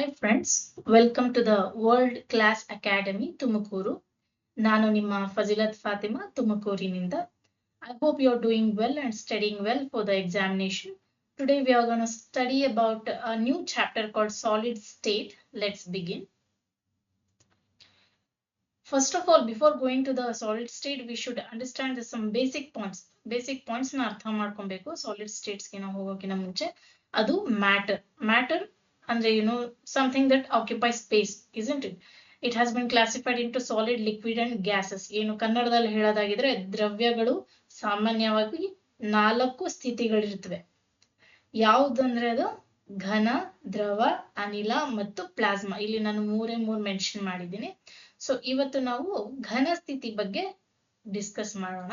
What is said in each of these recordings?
Hi friends, welcome to the World Class Academy Tumakuru. ನಾನು ನಿಮ್ಮ ಫಜಿಲತ್ Fatima ತುಮಕೂರಿನಿಂದ. I hope you're doing well and studying well for the examination. Today we are going to study about a new chapter called solid state. Let's begin. First of all, before going to the solid state, we should understand some basic points. Basic points na ಅರ್ಥ ಮಾಡ್ಕೊಬೇಕು solid states ಗೆ ನಾವು ಹೋಗೋಕಿನ ಮುಂಚೆ. ಅದು matter ಅಂದ್ರೆ something that occupies space, isn't it? It has been classified into solid, liquid and gases. ಏನು ಕನ್ನಡದಲ್ಲಿ ಹೇಳೋದಾಗಿದ್ರೆ ದ್ರವ್ಯಗಳು ಸಾಮಾನ್ಯವಾಗಿ 4 ಸ್ಥಿತಿಗಳಿರ್ತವೆ. ಯಾವುದಂದ್ರೆ ಅದು ಘನ, ದ್ರವ, ಅನಿಲ ಮತ್ತು ಪ್ಲಾಸ್ಮಾ. ಇಲ್ಲಿ ನಾನು ಮೂರೇ ಮೆನ್ಷನ್ ಮಾಡಿದ್ದೀನಿ. ಸೊ ಇವತ್ತು ನಾವು ಘನ ಸ್ಥಿತಿ ಬಗ್ಗೆ ಡಿಸ್ಕಸ್ ಮಾಡೋಣ.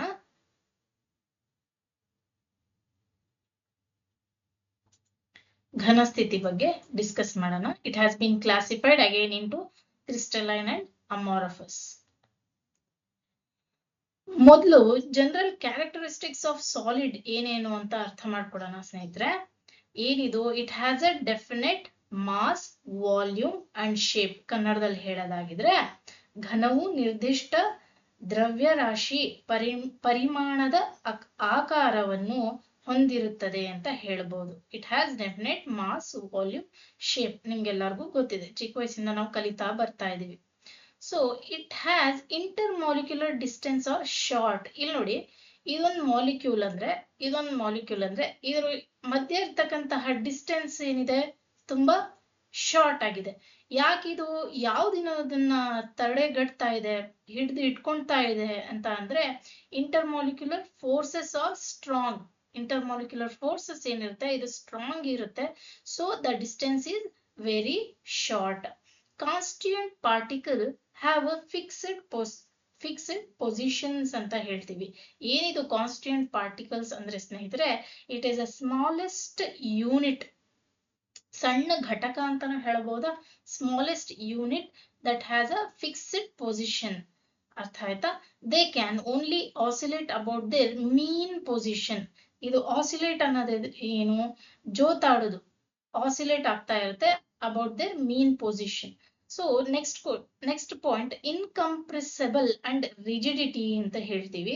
ಘನ ಸ್ಥಿತಿ ಬಗ್ಗೆ ಡಿಸ್ಕಸ್ ಮಾಡೋಣ. It has been classified again into crystalline and amorphous. ಮೊದಲು ಜನರಲ್ ಕ್ಯಾರೆಕ್ಟರಿಸ್ಟಿಕ್ಸ್ ಆಫ್ ಸಾಲಿಡ್ ಏನೇನು ಅಂತ ಅರ್ಥ ಮಾಡ್ಕೊಡೋಣ ಸ್ನೇಹಿತರೆ. ಏನಿದು? It has a definite mass, volume and shape. ಕನ್ನಡದಲ್ಲಿ ಹೇಳೋದಾಗಿದ್ರೆ ಘನವು ನಿರ್ದಿಷ್ಟ ದ್ರವ್ಯರಾಶಿ ಪರಿಮಾಣದ ಆಕಾರವನ್ನು ಹೊಂದಿರುತ್ತದೆ ಅಂತ ಹೇಳ್ಬೋದು. It has definite mass, volume, shape. ನಿಮ್ಗೆಲ್ಲರಿಗೂ ಗೊತ್ತಿದೆ, ಚಿಕ್ಕ ವಯಸ್ಸಿಂದ ನಾವು ಕಲಿತಾ ಬರ್ತಾ ಇದೀವಿ. So it has intermolecular distance are short. ಇಲ್ಲಿ ನೋಡಿ, ಇದೊಂದು ಮಾಲಿಕ್ಯೂಲ್ ಅಂದ್ರೆ ಇದ್ರ ಮಧ್ಯೆ ಇರ್ತಕ್ಕಂತಹ ಡಿಸ್ಟೆನ್ಸ್ ಏನಿದೆ ತುಂಬಾ ಶಾರ್ಟ್ ಆಗಿದೆ. ಯಾಕಿದು ಯಾವ್ದಿನೋದನ್ನ ತಡೆಗಟ್ತಾ ಇದೆ, ಹಿಡಿದು ಇಟ್ಕೊಳ್ತಾ ಇದೆ ಅಂತ ಅಂದ್ರೆ intermolecular forces are strong. Intermolecular forces ಏನಿರುತ್ತೆ ಇದು ಸ್ಟ್ರಾಂಗ್ ಇರುತ್ತೆ. So the distance is very short. Constituent particle have a fixed positions ಅಂತ ಹೇಳ್ತೀವಿ. ಏನಿದು ಕಾನ್ಸ್ಟಿಟ್ಯೂಯೆಂಟ್ ಪಾರ್ಟಿಕಲ್ಸ್ ಅಂದ್ರೆ ಸ್ನೇಹಿತರೆ, it is a smallest unit. ಸಣ್ಣ ಘಟಕ ಅಂತಾನು ಹೇಳ್ಬೋದಾ? Smallest unit that has a fixed position. ಅರ್ಥ ಆಯ್ತಾ? They can only oscillate about their mean position. ಇದು ಆಸಿಲೇಟ್ ಅನ್ನೋದು ಏನು? ಜೋತಾಡೋದು, ಆಸಿಲೇಟ್ ಆಗ್ತಾ ಇರುತ್ತೆ about their mean position. So next point, ಇನ್ಕಂಪ್ರೆಸಿಬಲ್ and rigidity ಅಂತ ಹೇಳ್ತೀವಿ.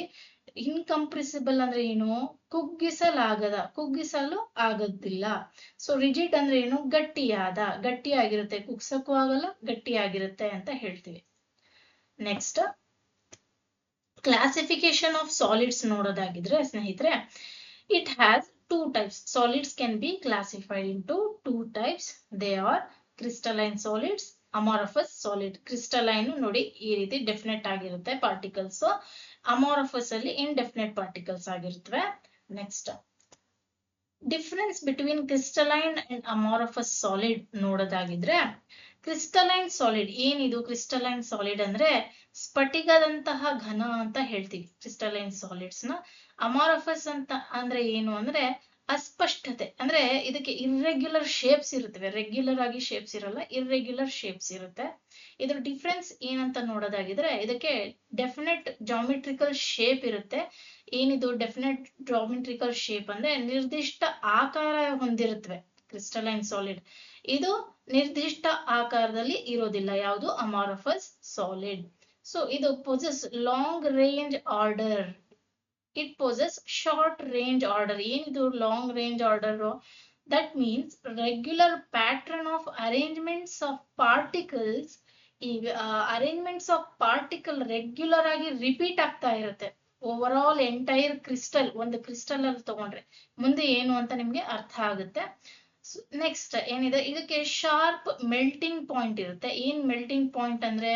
ಇನ್ಕಂಪ್ರೆಸಿಬಲ್ ಅಂದ್ರೆ ಏನು? ಕುಗ್ಗಿಸಲು ಆಗೋದಿಲ್ಲ. ಸೊ ರಿಜಿಡ್ ಅಂದ್ರೆ ಏನು? ಗಟ್ಟಿಯಾಗಿರುತ್ತೆ, ಕುಗ್ಸಕ್ಕೂ ಆಗಲ್ಲ, ಗಟ್ಟಿಯಾಗಿರುತ್ತೆ ಅಂತ ಹೇಳ್ತೀವಿ. ನೆಕ್ಸ್ಟ್, ಕ್ಲಾಸಿಫಿಕೇಶನ್ ಆಫ್ ಸಾಲಿಡ್ಸ್ ನೋಡೋದಾಗಿದ್ರೆ ಸ್ನೇಹಿತರೆ, it has 2 types. Solids can be classified into 2 types. They are crystalline solids, amorphous solid. Crystalline ನೋಡಿ ಈ ರೀತಿ ಡೆಫಿನೆಟ್ ಆಗಿರುತ್ತೆ ಪಾರ್ಟಿಕಲ್ಸ್. ಅಮಾರಫಸ್ ಅಲ್ಲಿ ಇಂಡೆಫಿನೆಟ್ ಪಾರ್ಟಿಕಲ್ಸ್ ಆಗಿರ್ತವೆ. Next, difference between crystalline and amorphous solid ನೋಡೋದಾಗಿದ್ರೆ, crystalline solid ಏನಿದು? Crystalline solid ಅಂದ್ರೆ ಸ್ಫಟಿಕದಂತಹ ಘನ ಅಂತ ಹೇಳ್ತೀವಿ ಕ್ರಿಸ್ಟಲೈನ್ ಸಾಲಿಡ್ಸ್ ನ. ಅಮಾರಫಸ್ ಅಂತ ಅಂದ್ರೆ ಏನು ಅಂದ್ರೆ ಅಸ್ಪಷ್ಟತೆ, ಅಂದ್ರೆ ಇದಕ್ಕೆ ಇರ್ರೆಗ್ಯುಲರ್ ಶೇಪ್ಸ್ ಇರುತ್ತವೆ. ರೆಗ್ಯುಲರ್ ಆಗಿ ಶೇಪ್ಸ್ ಇರಲ್ಲ, ಇರ್ರೆಗ್ಯುಲರ್ ಶೇಪ್ಸ್ ಇರುತ್ತೆ. ಇದ್ರ ಡಿಫ್ರೆನ್ಸ್ ಏನಂತ ನೋಡೋದಾಗಿದ್ರೆ, ಇದಕ್ಕೆ ಡೆಫಿನೆಟ್ ಜಾಮೆಟ್ರಿಕಲ್ ಶೇಪ್ ಇರುತ್ತೆ. ಏನಿದು ಡೆಫಿನೆಟ್ ಜಾಮೆಟ್ರಿಕಲ್ ಶೇಪ್ ಅಂದ್ರೆ ನಿರ್ದಿಷ್ಟ ಆಕಾರ ಹೊಂದಿರುತ್ತವೆ ಕ್ರಿಸ್ಟಲೈನ್ ಸಾಲಿಡ್. ಇದು ನಿರ್ದಿಷ್ಟ ಆಕಾರದಲ್ಲಿ ಇರೋದಿಲ್ಲ ಯಾವುದು? Amorphous solid. ಸೊ ಇದು possess long range order. It possess short range order. ಏನಿದು long range order? That means regular pattern of arrangements of particles. ಈ ಅರೇಂಜ್ಮೆಂಟ್ಸ್ ಆಫ್ ಪಾರ್ಟಿಕಲ್ ರೆಗ್ಯುಲರ್ ಆಗಿ ರಿಪೀಟ್ ಆಗ್ತಾ ಇರುತ್ತೆ. ಓವರ್ ಆಲ್ ಎಂಟೈರ್ ಕ್ರಿಸ್ಟಲ್, ಒಂದು crystal ಅಲ್ಲಿ ತಗೊಂಡ್ರೆ ಮುಂದೆ ಏನು ಅಂತ ನಿಮ್ಗೆ ಅರ್ಥ ಆಗುತ್ತೆ. ನೆಕ್ಸ್ಟ್ ಏನಿದೆ, ಇದಕ್ಕೆ ಶಾರ್ಪ್ ಮೆಲ್ಟಿಂಗ್ ಪಾಯಿಂಟ್ ಇರುತ್ತೆ. ಏನ್ ಮೆಲ್ಟಿಂಗ್ ಪಾಯಿಂಟ್ ಅಂದ್ರೆ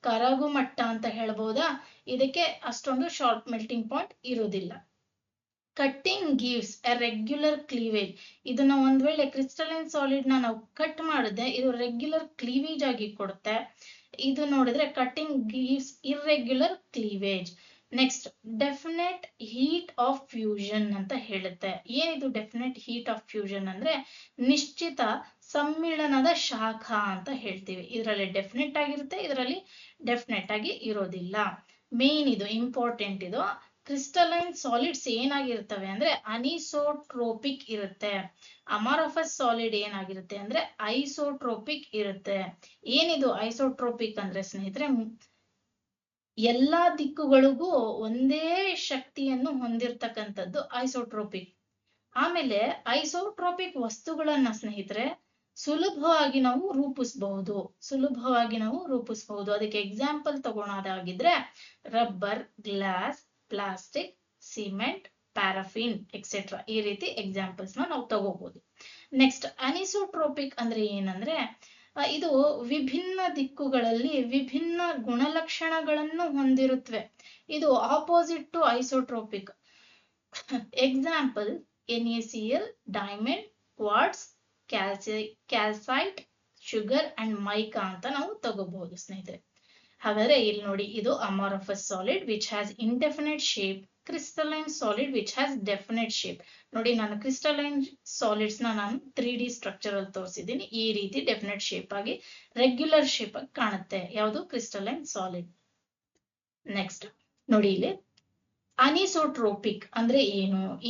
ಕರಗು ಮಟ್ಟ ಅಂತ ಹೇಳ್ಬೋದಾ? ಇದಕ್ಕೆ ಅಷ್ಟೊಂದು ಶಾರ್ಪ್ ಮೆಲ್ಟಿಂಗ್ ಪಾಯಿಂಟ್ ಇರೋದಿಲ್ಲ. Cutting gives A regular cleavage. ಇದನ್ನ ಒಂದ್ ವೇಳೆ ಕ್ರಿಸ್ಟಲೈನ್ ಸಾಲಿಡ್ ನಾವು ಕಟ್ ಮಾಡಿದ್ರೆ ಇದು ರೆಗ್ಯುಲರ್ ಕ್ಲೀವೇಜ್ ಆಗಿ ಕೊಡುತ್ತೆ. ಇದು ನೋಡಿದ್ರೆ cutting gives irregular cleavage. Next, definite heat of fusion ಅಂತ ಹೇಳುತ್ತೆ. ಏನಿದು ಡೆಫಿನೆಟ್ ಹೀಟ್ ಆಫ್ ಫ್ಯೂಷನ್ ಅಂದ್ರೆ ನಿಶ್ಚಿತ ಸಮ್ಮಿಳನದ ಶಾಖ ಅಂತ ಹೇಳ್ತೀವಿ. ಇದರಲ್ಲಿ ಡೆಫಿನೆಟ್ ಆಗಿರುತ್ತೆ, ಇದರಲ್ಲಿ ಡೆಫಿನೆಟ್ ಆಗಿ ಇರೋದಿಲ್ಲ. ಮೇನ್ ಇದು ಇಂಪಾರ್ಟೆಂಟ್. ಇದು ಕ್ರಿಸ್ಟಲೈನ್ ಸಾಲಿಡ್ಸ್ ಏನಾಗಿರ್ತವೆ ಅಂದ್ರೆ ಅನಿಸೋಟ್ರೋಪಿಕ್ ಇರುತ್ತೆ. ಅಮಾರಫಸ್ ಸಾಲಿಡ್ ಏನಾಗಿರುತ್ತೆ ಅಂದ್ರೆ ಐಸೋಟ್ರೋಪಿಕ್ ಇರುತ್ತೆ. ಏನಿದು ಐಸೋಟ್ರೋಪಿಕ್ ಅಂದ್ರೆ ಸ್ನೇಹಿತರೆ, ಎಲ್ಲಾ ದಿಕ್ಕುಗಳಿಗೂ ಒಂದೇ ಶಕ್ತಿಯನ್ನು ಹೊಂದಿರತಕ್ಕಂಥದ್ದು ಐಸೋಟ್ರೋಪಿಕ್. ಆಮೇಲೆ ಐಸೋಟ್ರೋಪಿಕ್ ವಸ್ತುಗಳನ್ನ ಸ್ನೇಹಿತರೆ ಸುಲಭವಾಗಿ ನಾವು ರೂಪಿಸಬಹುದು. ಅದಕ್ಕೆ ಎಕ್ಸಾಂಪಲ್ ತಗೊಳೋದಾಗಿದ್ರೆ rubber, glass, plastic, cement, paraffin etcetera, ಈ ರೀತಿ ಎಕ್ಸಾಂಪಲ್ಸ್ ನಾವು ತಗೋಬಹುದು. ನೆಕ್ಸ್ಟ್ ಅನಿಸೋಟ್ರೋಪಿಕ್ ಅಂದ್ರೆ ಏನಂದ್ರೆ ಇದು ವಿಭಿನ್ನ ದಿಕ್ಕುಗಳಲ್ಲಿ ವಿಭಿನ್ನ ಗುಣಲಕ್ಷಣಗಳನ್ನು ಹೊಂದಿರುತ್ತವೆ. ಇದು opposite to isotropic. Example NaCl, diamond, quartz, calcite, sugar and mica ಅಂತ ನಾವು ತಗೋಬಹುದು ಸ್ನೇಹಿತರೆ. ಹಾಗಾದ್ರೆ ಇಲ್ಲಿ ನೋಡಿ, ಇದು amorphous solid which has indefinite shape, crystalline solid which has definite shape. ನೋಡಿ, ನಾನು ಕ್ರಿಸ್ಟಲೈನ್ ಸಾಲಿಡ್ಸ್ ನಾನು 3D ಸ್ಟ್ರಕ್ಚರ್ ಅಲ್ಲಿ ತೋರಿಸಿದ್ದೀನಿ. ಈ ರೀತಿ ಡೆಫಿನೆಟ್ ಶೇಪ್ ಆಗಿ ರೆಗ್ಯುಲರ್ ಶೇಪ್ ಆಗಿ ಕಾಣುತ್ತೆ. ಯಾವುದು? Crystalline solid. ನೆಕ್ಸ್ಟ್ ನೋಡಿ, ಇಲ್ಲಿ ಅನಿಸೋಟ್ರೋಪಿಕ್ ಅಂದ್ರೆ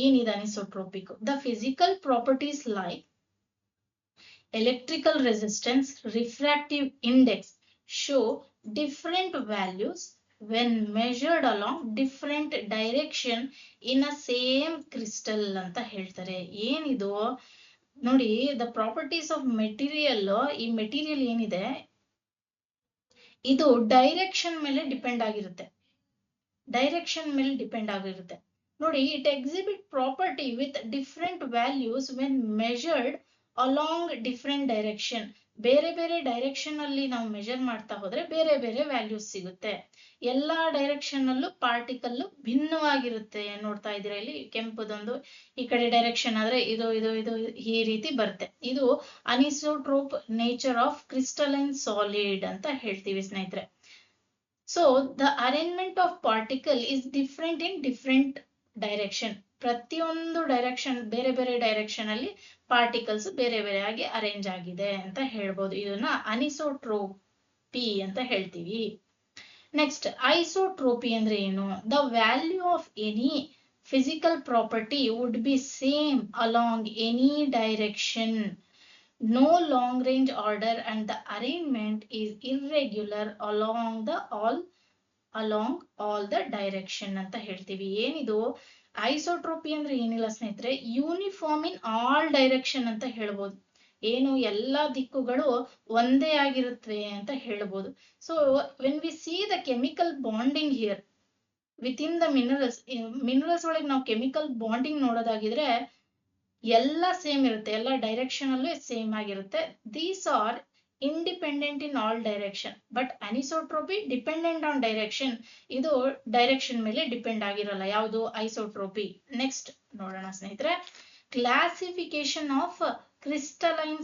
ಏನಿದೆ anisotropic? The physical properties like electrical resistance, refractive index show different values when measured along different direction in a same crystal ಅಂತ ಹೇಳ್ತಾರೆ. ಏನಿದು ನೋಡಿ, the properties of material, ಈ ಮೆಟೀರಿಯಲ್ ಏನಿದೆ ಇದು ಡೈರೆಕ್ಷನ್ ಮೇಲೆ ಡಿಪೆಂಡ್ ಆಗಿರುತ್ತೆ. ನೋಡಿ, it exhibit property with different values when measured along different direction. ಬೇರೆ ಬೇರೆ ಡೈರೆಕ್ಷನ್ ಅಲ್ಲಿ ನಾವು ಮೆಜರ್ ಮಾಡ್ತಾ ಹೋದ್ರೆ ಬೇರೆ ಬೇರೆ ವ್ಯಾಲ್ಯೂಸ್ ಸಿಗುತ್ತೆ. ಎಲ್ಲಾ ಡೈರೆಕ್ಷನ್ ಅಲ್ಲೂ ಪಾರ್ಟಿಕಲ್ ಭಿನ್ನವಾಗಿರುತ್ತೆ. ನೋಡ್ತಾ ಇದ್ದೀರಾ, ಇಲ್ಲಿ ಕೆಂಪುದೊಂದು ಈ ಕಡೆ ಡೈರೆಕ್ಷನ್ ಆದ್ರೆ ಇದು ಇದು ಇದು ಈ ರೀತಿ ಬರುತ್ತೆ. ಇದು ಅನಿಸೋಟ್ರೋಪ್ ನೇಚರ್ ಆಫ್ ಕ್ರಿಸ್ಟಲೈನ್ ಸಾಲಿಡ್ ಅಂತ ಹೇಳ್ತೀವಿ ಸ್ನೇಹಿತರೆ. So the arrangement of particle is different in different direction. ಪ್ರತಿಯೊಂದು ಡೈರೆಕ್ಷನ್, ಬೇರೆ ಬೇರೆ ಡೈರೆಕ್ಷನ್ ಅಲ್ಲಿ ಪಾರ್ಟಿಕಲ್ಸ್ ಬೇರೆ ಬೇರೆ ಆಗಿ ಅರೇಂಜ್ ಆಗಿದೆ ಅಂತ ಹೇಳ್ಬೋದು. ಇದನ್ನ ಅನಿಸೋಟ್ರೋಪಿ ಅಂತ ಹೇಳ್ತೀವಿ. ನೆಕ್ಸ್ಟ್ ಐಸೋಟ್ರೋಪಿ ಅಂದ್ರೆ ಏನು? The value of any physical property would be same along any direction. No long range order and the arrangement is irregular along all the direction ಅಂತ ಹೇಳ್ತೀವಿ. ಏನಿದು ಐಸೋಟ್ರೋಪಿ ಅಂದ್ರೆ ಏನಿಲ್ಲ ಸ್ನೇಹಿತರೆ, ಯೂನಿಫಾರ್ಮ್ ಇನ್ ಆಲ್ ಡೈರೆಕ್ಷನ್ ಅಂತ ಹೇಳ್ಬೋದು. ಎಲ್ಲಾ ದಿಕ್ಕುಗಳು ಒಂದೇ ಆಗಿರುತ್ತವೆ ಅಂತ ಹೇಳ್ಬೋದು. So when we C the chemical bonding here with in the minerals ಒಳಗೆ ನಾವು ಕೆಮಿಕಲ್ ಬಾಂಡಿಂಗ್ ನೋಡೋದಾಗಿದ್ರೆ ಎಲ್ಲ ಸೇಮ್ ಇರುತ್ತೆ, ಎಲ್ಲ ಡೈರೆಕ್ಷನ್ ಅಲ್ಲೂ ಸೇಮ್ ಆಗಿರುತ್ತೆ. These are independent in all direction. But anisotropy dependent on direction. ಇದು ಡೈರೆಕ್ಷನ್ ಮೇಲೆ ಡಿಪೆಂಡ್ ಆಗಿರಲ್ಲ. ಯಾವುದು? ಐಸೋಟ್ರೋಪಿ. ನೆಕ್ಸ್ಟ್ ನೋಡೋಣ ಸ್ನೇಹಿತರೆ, classification of crystalline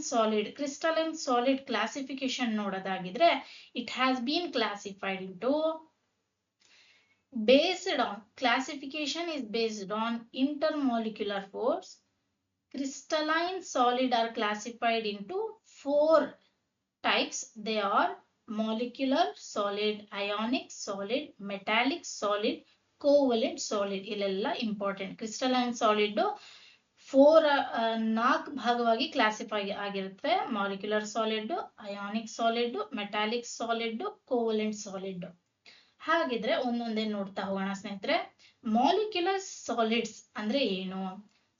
solid classification ನೋಡೋದಾಗಿದ್ರೆ it has been classified into classification is based on intermolecular force. Crystalline solid are classified into 4 types. They are molecular solid, ionic solid, metallic solid, covalent solid. ಇಲ್ಲೆಲ್ಲ important. Crystalline solid 4 ಭಾಗವಾಗಿ classify ಆಗಿರುತ್ತೆ. Molecular solid, ionic solid, metallic solid, covalent solid. ಹಾಗಿದ್ರೆ ಒಂದೊಂದೇ ನೋಡ್ತಾ ಹೋಗೋಣ ಸ್ನೇಹಿತರೆ. Molecular solids ಅಂದ್ರೆ ಏನು?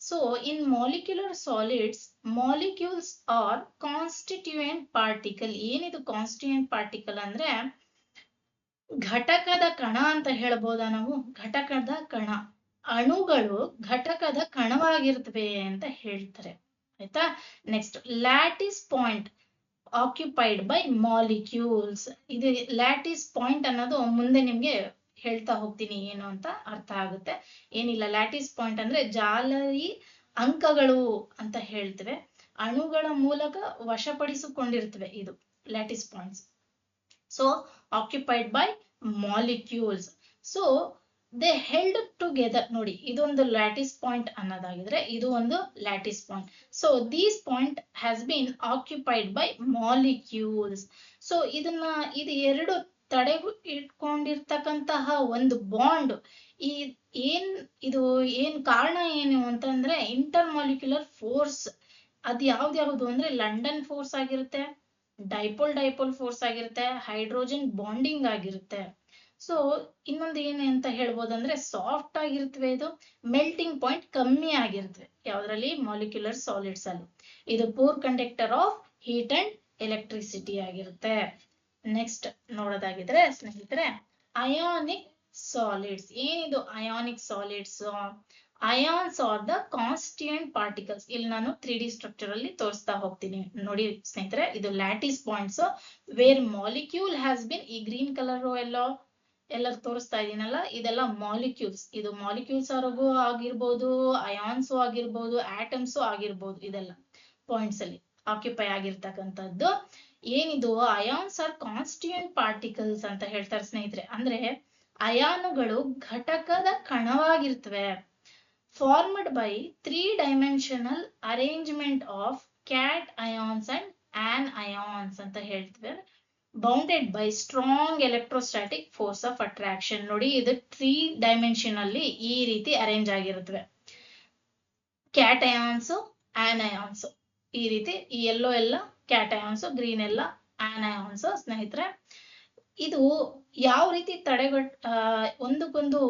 So in molecular solids, molecules are constituent particle. ಏನಿದು constituent particle ಅಂದ್ರೆ ಘಟಕದ ಕಣ ಅಂತ ಹೇಳ್ಬೋದಾ ನಾವು? ಘಟಕದ ಕಣ, ಅಣುಗಳು ಘಟಕದ ಕಣವಾಗಿರ್ತವೆ ಅಂತ ಹೇಳ್ತಾರೆ. ಆಯ್ತಾ? Next lattice point occupied by molecules. ಇದು ಲ್ಯಾಟಿಸ್ ಪಾಯಿಂಟ್ ಅನ್ನೋದು ಮುಂದೆ ನಿಮ್ಗೆ ಹೇಳ್ತಾ ಹೋಗ್ತೀನಿ ಏನು ಅಂತ ಅರ್ಥ ಆಗುತ್ತೆ. ಏನಿಲ್ಲ, ಲ್ಯಾಟಿಸ್ ಪಾಯಿಂಟ್ ಅಂದ್ರೆ ಜಾಲರಿ ಅಂಕಗಳು ಅಂತ ಹೇಳ್ತೇವೆ. ಅಣುಗಳ ಮೂಲಕ ವಶಪಡಿಸಿಕೊಂಡಿರ್ತವೆ ಇದು lattice points. So occupied by molecules. So they held together. ನೋಡಿ, ಇದೊಂದು ಲ್ಯಾಟಿಸ್ ಪಾಯಿಂಟ್ ಅನ್ನೋದಾಗಿದ್ರೆ ಇದು ಒಂದು lattice point. So these point has been occupied by molecules. So ಇದು ಎರಡು ತಡೆಗೂ ಇಟ್ಕೊಂಡಿರ್ತಕ್ಕಂತಹ ಒಂದು ಬಾಂಡ್. ಈ ಏನ್ ಕಾರಣ ಏನು ಅಂತಂದ್ರೆ ಇಂಟರ್ ಮಾಲಿಕ್ಯುಲರ್ ಫೋರ್ಸ್. ಅದು ಯಾವ್ದು ಅಂದ್ರೆ ಲಂಡನ್ ಫೋರ್ಸ್ ಆಗಿರುತ್ತೆ, ಡೈಪೋಲ್ ಫೋರ್ಸ್ ಆಗಿರುತ್ತೆ, ಹೈಡ್ರೋಜನ್ ಬಾಂಡಿಂಗ್ ಆಗಿರುತ್ತೆ. ಸೊ ಇನ್ನೊಂದು ಏನು ಅಂತ ಹೇಳ್ಬೋದು ಅಂದ್ರೆ ಸಾಫ್ಟ್ ಆಗಿರ್ತವೆ, ಇದು ಮೆಲ್ಟಿಂಗ್ ಪಾಯಿಂಟ್ ಕಮ್ಮಿ ಆಗಿರ್ತವೆ ಯಾವ್ದ್ರಲ್ಲಿ, ಮಾಲಿಕ್ಯುಲರ್ ಸಾಲಿಡ್ಸ್ ಅಲ್ಲಿ. ಇದು poor conductor of heat and electricity ಆಗಿರುತ್ತೆ. ನೆಕ್ಸ್ಟ್ ನೋಡೋದಾಗಿದ್ರೆ ಸ್ನೇಹಿತರೆ, ಅಯಾನಿಕ್ ಸಾಲಿಡ್ಸ್. ಏನಿದು ionic solids? Ions are the constituent particles. ಇಲ್ಲಿ ನಾನು 3D ಸ್ಟ್ರಕ್ಚರ್ ಅಲ್ಲಿ ತೋರಿಸ್ತಾ ಹೋಗ್ತೀನಿ ನೋಡಿ ಸ್ನೇಹಿತರೆ. ಇದು lattice points where molecule has been, ಈ ಗ್ರೀನ್ ಕಲರ್ ಎಲ್ಲ ತೋರಿಸ್ತಾ ಇದೀನಲ್ಲ, ಇದೆಲ್ಲ ಮಾಲಿಕ್ಯೂಲ್ಸ್. ಇದು ಮಾಲಿಕ್ಯೂಲ್ಸ್ ಆಗಿರ್ಬೋದು, ಅಯಾನ್ಸ್ ಆಗಿರ್ಬೋದು, ಆಟಮ್ಸ್ ಆಗಿರ್ಬೋದು, ಇದೆಲ್ಲ ಪಾಯಿಂಟ್ಸ್ ಅಲ್ಲಿ ಆಕ್ಯುಪೈ ಆಗಿರ್ತಕ್ಕಂಥದ್ದು. ಏನಿದು ಅಯಾನ್ಸ್ ಆರ್ ಕಾನ್ಸ್ಟಿಟ್ಯೂಯೆಂಟ್ ಪಾರ್ಟಿಕಲ್ಸ್ ಅಂತ ಹೇಳ್ತಾರೆ ಸ್ನೇಹಿತರೆ. ಅಂದ್ರೆ ಅಯಾನುಗಳು ಘಟಕದ ಕಣವಾಗಿರ್ತವೆ. Formed by 3-dimensional arrangement of cations and anions ಅಂತ ಹೇಳ್ತೇವೆ. Bounded by strong electrostatic force of attraction. ನೋಡಿ, ಇದು 3 dimension ಅಲ್ಲಿ ಈ ರೀತಿ ಅರೇಂಜ್ ಆಗಿರುತ್ತವೆ. ಕ್ಯಾಟ್ ಅಯಾನ್ಸ್, ಆನ್ ಅಯಾನ್ಸ್, ಈ ರೀತಿ. ಈ ಯೆಲ್ಲೋ ಎಲ್ಲ ಕ್ಯಾಟ್ ಅಯಾನ್ಸ್, ಗ್ರೀನ್ ಎಲ್ಲ ಆನ್ ಅಯಾನ್ಸ್ ಸ್ನೇಹಿತರೆ. ಇದು ಯಾವ ರೀತಿ ಒಂದಕ್ಕೊಂದು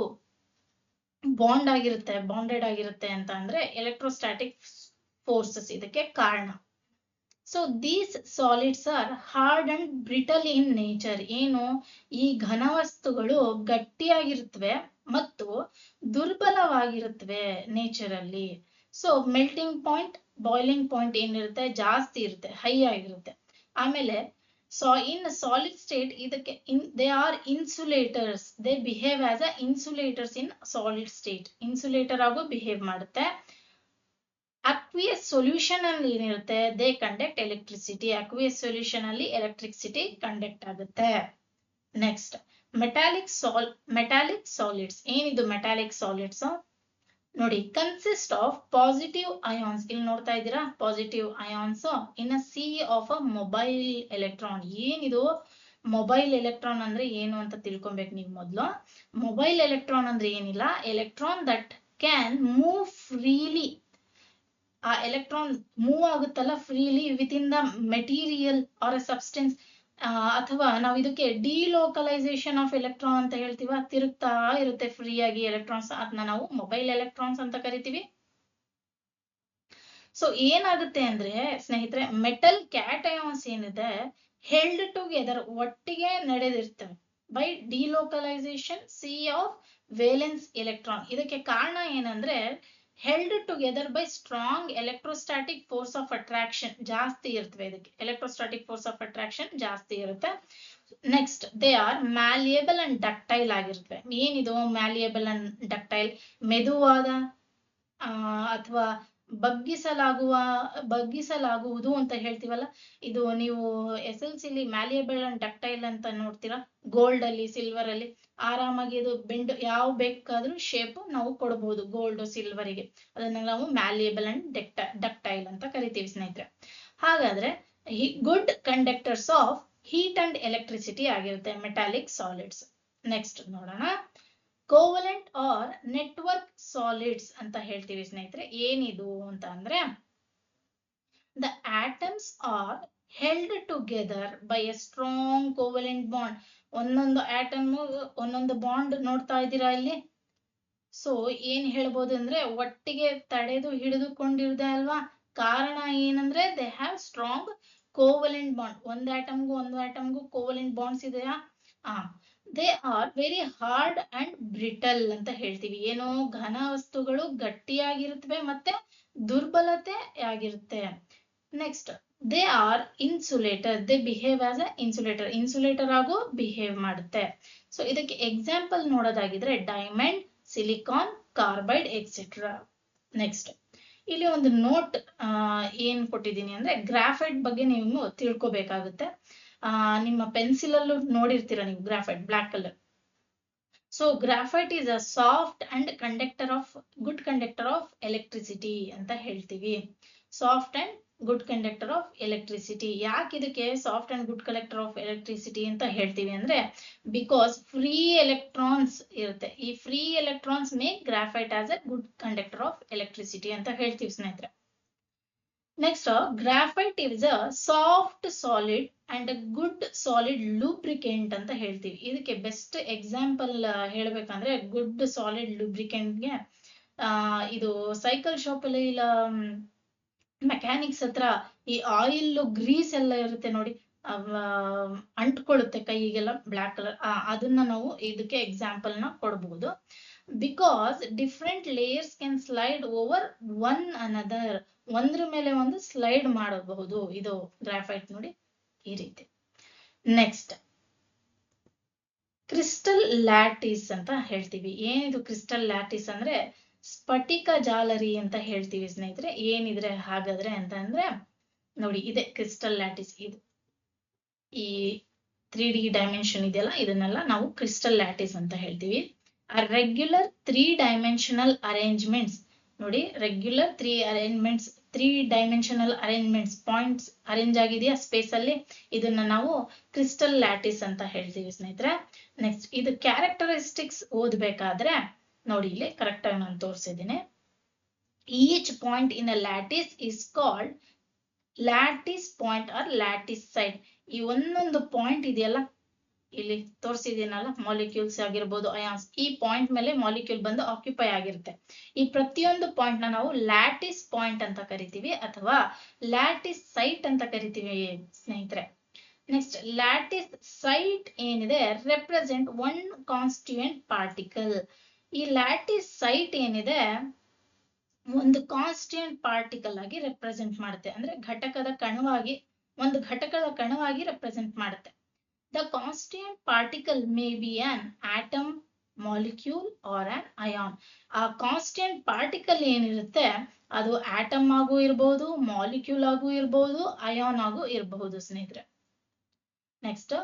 ಬಾಂಡೆಡ್ ಆಗಿರುತ್ತೆ ಅಂತ ಅಂದ್ರೆ ಎಲೆಕ್ಟ್ರೋಸ್ಟಾಟಿಕ್ ಫೋರ್ಸಸ್ ಇದಕ್ಕೆ ಕಾರಣ. So these solids R hard and brittle in nature. ಏನು, ಈ ಘನವಸ್ತುಗಳು ಗಟ್ಟಿಯಾಗಿರುತ್ತವೆ ಮತ್ತು ದುರ್ಬಲವಾಗಿರುತ್ತವೆ ನೇಚರ್ ಅಲ್ಲಿ. So melting point, boiling point ಏನಿರುತ್ತೆ ಜಾಸ್ತಿ ಇರುತ್ತೆ, ಹೈ ಆಗಿರುತ್ತೆ. ಆಮೇಲೆ in solid state ಇದಕ್ಕೆ they are insulators. they behave as a insulators in solid state. Insulator ಆಗು ಬಿಹೇವ್ ಮಾಡುತ್ತೆ. ಅಕ್ವಿಯಸ್ ಸೊಲ್ಯೂಷನ್ ಅಲ್ಲಿ ಏನಿರುತ್ತೆ, they conduct electricity. Aqueous solution ಅಲ್ಲಿ ಎಲೆಕ್ಟ್ರಿಸಿಟಿ ಕಂಡಕ್ಟ್ ಆಗುತ್ತೆ. Next metallic solids. ಏನಿದು ಮೆಟಾಲಿಕ್ ಸಾಲಿಡ್ಸ್ ನೋಡಿ, ಕನ್ಸಿಸ್ಟ್ ಆಫ್ ಪಾಸಿಟಿವ್ ಅಯಾನ್ಸ್. ಇಲ್ಲಿ ನೋಡ್ತಾ ಇದ್ದೀರಾ, positive ions in a C of a mobile electron. ಏನಿದು ಮೊಬೈಲ್ ಎಲೆಕ್ಟ್ರಾನ್ ಅಂದ್ರೆ ಏನು ಅಂತ ತಿಳ್ಕೊಬೇಕು ನೀವು ಮೊದಲು. ಮೊಬೈಲ್ ಎಲೆಕ್ಟ್ರಾನ್ ಅಂದ್ರೆ ಏನಿಲ್ಲ, electron that can move freely. ಆ ಎಲೆಕ್ಟ್ರಾನ್ ಮೂವ್ ಆಗುತ್ತಲ್ಲ freely within the material or a substance. ಅಥವಾ ನಾವು ಇದಕ್ಕೆ ಡಿಲೋಕಲೈಸೇಷನ್ ಆಫ್ ಎಲೆಕ್ಟ್ರಾನ್ ಅಂತ ಹೇಳ್ತೀವ. ತಿರುಗ್ತಾ ಇರುತ್ತೆ ಫ್ರೀ ಆಗಿ ಎಲೆಕ್ಟ್ರಾನ್ಸ್, ಅದನ್ನ ನಾವು ಮೊಬೈಲ್ ಎಲೆಕ್ಟ್ರಾನ್ಸ್ ಅಂತ ಕರಿತೀವಿ. ಸೊ ಏನಾಗುತ್ತೆ ಅಂದ್ರೆ ಸ್ನೇಹಿತರೆ, ಮೆಟಲ್ ಕ್ಯಾಟಯಾನ್ಸ್ ಏನಿದೆ ಹೆಲ್ಡ್ ಟುಗೆದರ್, ಒಟ್ಟಿಗೆ ನಡೆದಿರ್ತವೆ by delocalization sea of valence electron. ಇದಕ್ಕೆ ಕಾರಣ ಏನಂದ್ರೆ held together by strong electrostatic force of attraction. ಜಾಸ್ತಿ ಇರ್ತವೆ ಇದಕ್ಕೆ, ಎಲೆಕ್ಟ್ರೋಸ್ಟಾಟಿಕ್ ಫೋರ್ಸ್ ಆಫ್ ಅಟ್ರಾಕ್ಷನ್ ಜಾಸ್ತಿ ಇರುತ್ತೆ. Next they are malleable and ductile ಆಗಿರ್ತವೆ. ಏನಿದು ಮ್ಯಾಲಿಯಬಲ್ ಅಂಡ್ ಡಕ್ಟೈಲ್? ಮೆದುವಾದ ಅಥವಾ ಬಗ್ಗಿಸಲಾಗುವುದು ಅಂತ ಹೇಳ್ತೀವಲ್ಲ, ಇದು ನೀವು SLC ಮ್ಯಾಲಿಯಬಲ್ ಅಂಡ್ ಡಕ್ಟೈಲ್ ಅಂತ ನೋಡ್ತೀರಾ. ಗೋಲ್ಡ್ ಅಲ್ಲಿ, ಸಿಲ್ವರ್ ಅಲ್ಲಿ ಆರಾಮಾಗಿ ಇದು ಬೆಂಡ್ ಯಾವ ಬೇಕಾದ್ರೂ ಶೇಪ್ ನಾವು ಕೊಡಬಹುದು ಗೋಲ್ಡ್ ಸಿಲ್ವರಿಗೆ. ಅದನ್ನ ನಾವು ಮ್ಯಾಲಿಯಬಲ್ ಅಂಡ್ ಡಕ್ಟೈಲ್ ಅಂತ ಕರಿತೀವಿ ಸ್ನೇಹಿತರೆ. ಹಾಗಾದ್ರೆ good conductors of heat and electricity ಆಗಿರುತ್ತೆ ಮೆಟಾಲಿಕ್ ಸಾಲಿಡ್ಸ್. ನೆಕ್ಸ್ಟ್ ನೋಡೋಣ, ಕೋವಲೆಂಟ್ ಆರ್ ನೆಟ್ವರ್ಕ್ ಸಾಲಿಡ್ಸ್ ಅಂತ ಹೇಳ್ತೀವಿ ಸ್ನೇಹಿತರೆ. ಏನಿದು ಅಂತ ಅಂದ್ರೆ, the atoms are held together by A strong covalent bond. ಒಂದೊಂದು ಆಟಮ್ ಒಂದೊಂದು ಬಾಂಡ್ ನೋಡ್ತಾ ಇದ್ದೀರಾ ಇಲ್ಲಿ. ಸೊ ಏನ್ ಹೇಳ್ಬೋದು ಅಂದ್ರೆ ಒಟ್ಟಿಗೆ ತಡೆದು ಹಿಡಿದುಕೊಂಡಿರುದೆ ಅಲ್ವಾ. ಕಾರಣ ಏನಂದ್ರೆ they have strong covalent bond. ಒಂದು ಆಟಮ್ಗೂ ಕೋವಲೆಂಟ್ ಬಾಂಡ್ಸ್ ಇದೆಯಾ? They are very hard and brittle ಅಂತ ಹೇಳ್ತೀವಿ. ಏನು, ಘನ ವಸ್ತುಗಳು ಗಟ್ಟಿಯಾಗಿರುತ್ತವೆ ಮತ್ತೆ ದುರ್ಬಲತೆ ಆಗಿರುತ್ತೆ. Next they are insulator. They behave as a insulator. Insulator ಆಗು ಬಿಹೇವ್ ಮಾಡುತ್ತೆ. ಸೊ ಇದಕ್ಕೆ ಎಕ್ಸಾಂಪಲ್ ನೋಡೋದಾಗಿದ್ರೆ diamond, silicon, carbide etcetera. Next ಇಲ್ಲಿ ಒಂದು ನೋಟ್ ಏನ್ ಕೊಟ್ಟಿದ್ದೀನಿ ಅಂದ್ರೆ ಗ್ರಾಫೈಟ್ ಬಗ್ಗೆ ನೀವು ತಿಳ್ಕೊಬೇಕಾಗುತ್ತೆ. ನಿಮ್ಮ ಪೆನ್ಸಿಲ್ ಅಲ್ಲೂ ನೋಡಿರ್ತೀರಾ ನೀವು graphite, black colour. So graphite is a soft and good conductor of electricity ಅಂತ ಹೇಳ್ತೀವಿ. Soft and good conductor of electricity. ಯಾಕೆ ಇದಕ್ಕೆ soft and good conductor of electricity ಅಂತ ಹೇಳ್ತೀವಿ ಅಂದ್ರೆ, ಬಿಕಾಸ್ ಫ್ರೀ ಎಲೆಕ್ಟ್ರಾನ್ಸ್ ಇರುತ್ತೆ. ಈ free electrons make graphite as a good conductor of electricity ಅಂತ ಹೇಳ್ತೀವಿ ಸ್ನೇಹಿತರೆ. Next, graphite is a soft solid and good solid lubricant ಅಂತ ಹೇಳ್ತೀವಿ. ಇದಕ್ಕೆ ಬೆಸ್ಟ್ ಎಕ್ಸಾಂಪಲ್ ಹೇಳ್ಬೇಕಂದ್ರೆ ಗುಡ್ ಸಾಲಿಡ್ ಲೂಬ್ರಿಕೆಂಟ್ಗೆ ಇದು ಸೈಕಲ್ ಶಾಪ್ ಅಲ್ಲಿ ಇಲ್ಲ ಮೆಕ್ಯಾನಿಕ್ಸ್ ಹತ್ರ ಈ ಆಯಿಲ್ ಗ್ರೀಸ್ ಎಲ್ಲ ಇರುತ್ತೆ ನೋಡಿ, ಅಂಟ್ಕೊಳ್ಳುತ್ತೆ ಕೈಗೆಲ್ಲ ಬ್ಲಾಕ್ ಕಲರ್, ಅದನ್ನ ನಾವು ಇದಕ್ಕೆ ಎಕ್ಸಾಂಪಲ್ ನ ಕೊಡಬಹುದು. Because different layers can slide over one another, ಒಂದ್ರ ಮೇಲೆ ಒಂದು ಸ್ಲೈಡ್ ಮಾಡಬಹುದು ಇದು ಗ್ರಾಫೈಟ್ ನೋಡಿ ಈ ರೀತಿ. ನೆಕ್ಸ್ಟ್, ಕ್ರಿಸ್ಟಲ್ ಲ್ಯಾಟಿಸ್ ಅಂತ ಹೇಳ್ತೀವಿ. ಏನಿದು ಕ್ರಿಸ್ಟಲ್ ಲ್ಯಾಟಿಸ್ ಅಂದ್ರೆ ಸ್ಫಟಿಕ ಜಾಲರಿ ಅಂತ ಹೇಳ್ತೀವಿ ಸ್ನೇಹಿತರೆ. ಏನಿದ್ರೆ ಹಾಗಾದ್ರೆ ಅಂತ ಅಂದ್ರೆ ನೋಡಿ, ಇದೆ ಕ್ರಿಸ್ಟಲ್ ಲ್ಯಾಟಿಸ್. ಇದು ಈ 3D ಡೈಮೆನ್ಷನ್ ಇದೆಯಲ್ಲ, ಇದನ್ನೆಲ್ಲ ನಾವು ಕ್ರಿಸ್ಟಲ್ ಲ್ಯಾಟಿಸ್ ಅಂತ ಹೇಳ್ತೀವಿ. ಆ ರೆಗ್ಯುಲರ್ 3 ಡೈಮೆನ್ಷನಲ್ ಅರೇಂಜ್ಮೆಂಟ್ಸ್ ನೋಡಿ, regular 3 dimensional arrangements, points arrange ಆಗಿದೆಯಾ ಸ್ಪೇಸ್ ಅಲ್ಲಿ, ಇದನ್ನ ನಾವು ಕ್ರಿಸ್ಟಲ್ ಲ್ಯಾಟಿಸ್ ಅಂತ ಹೇಳ್ತೀವಿ ಸ್ನೇಹಿತರೆ. ನೆಕ್ಸ್ಟ್, ಇದು ಕ್ಯಾರೆಕ್ಟರಿಸ್ಟಿಕ್ಸ್ ಓದ್ಬೇಕಾದ್ರೆ ನೋಡಿ, ಇಲ್ಲಿ ಕರೆಕ್ಟ್ ಆಗಿ ನಾನು ತೋರಿಸಿದ್ದೀನಿ. Each point in a lattice is called lattice point or lattice site. ಈ ಒಂದೊಂದು ಪಾಯಿಂಟ್ ಇದೆಯಲ್ಲ, ಇಲ್ಲಿ ತೋರಿಸಿದೀನಲ್ಲ, ಮಾಲಿಕ್ಯೂಲ್ಸ್ ಆಗಿರ್ಬೋದು, ಅಯಾನ್ಸ್, ಈ ಪಾಯಿಂಟ್ ಮೇಲೆ ಮಾಲಿಕ್ಯೂಲ್ ಬಂದು ಆಕ್ಯುಪೈ ಆಗಿರುತ್ತೆ. ಈ ಪ್ರತಿಯೊಂದು ಪಾಯಿಂಟ್ ನ ನಾವು ಲ್ಯಾಟಿಸ್ ಪಾಯಿಂಟ್ ಅಂತ ಕರಿತೀವಿ ಅಥವಾ ಲ್ಯಾಟಿಸ್ ಸೈಟ್ ಅಂತ ಕರಿತೀವಿ ಸ್ನೇಹಿತರೆ. ನೆಕ್ಸ್ಟ್, ಲ್ಯಾಟಿಸ್ ಸೈಟ್ ಏನಿದೆ ರೆಪ್ರೆಸೆಂಟ್ ಒನ್ ಕಾನ್ಸ್ಟಿಟ್ಯೂಯೆಂಟ್ ಪಾರ್ಟಿಕಲ್. ಈ ಲ್ಯಾಟಿಸ್ ಸೈಟ್ ಏನಿದೆ ಒಂದು ಕಾನ್ಸ್ಟಿಟ್ಯೂಯೆಂಟ್ ಪಾರ್ಟಿಕಲ್ ಆಗಿ ರೆಪ್ರೆಸೆಂಟ್ ಮಾಡುತ್ತೆ, ಅಂದ್ರೆ ಒಂದು ಘಟಕದ ಕಣವಾಗಿ ರೆಪ್ರೆಸೆಂಟ್ ಮಾಡುತ್ತೆ. The constituent particle may be an atom, molecule or an ion. ಆ ಕಾನ್ಸ್ಟಿಟ್ಯೂಯೆಂಟ್ ಪಾರ್ಟಿಕಲ್ ಏನಿರುತ್ತೆ ಅದು ಆಟಮ್ ಆಗು ಇರಬಹುದು, ಮಾಲಿಕ್ಯೂಲ್ ಆಗು ಇರಬಹುದು, ಅಯಾನ್ ಆಗು ಇರಬಹುದು ಸ್ನೇಹಿತರೆ. Next,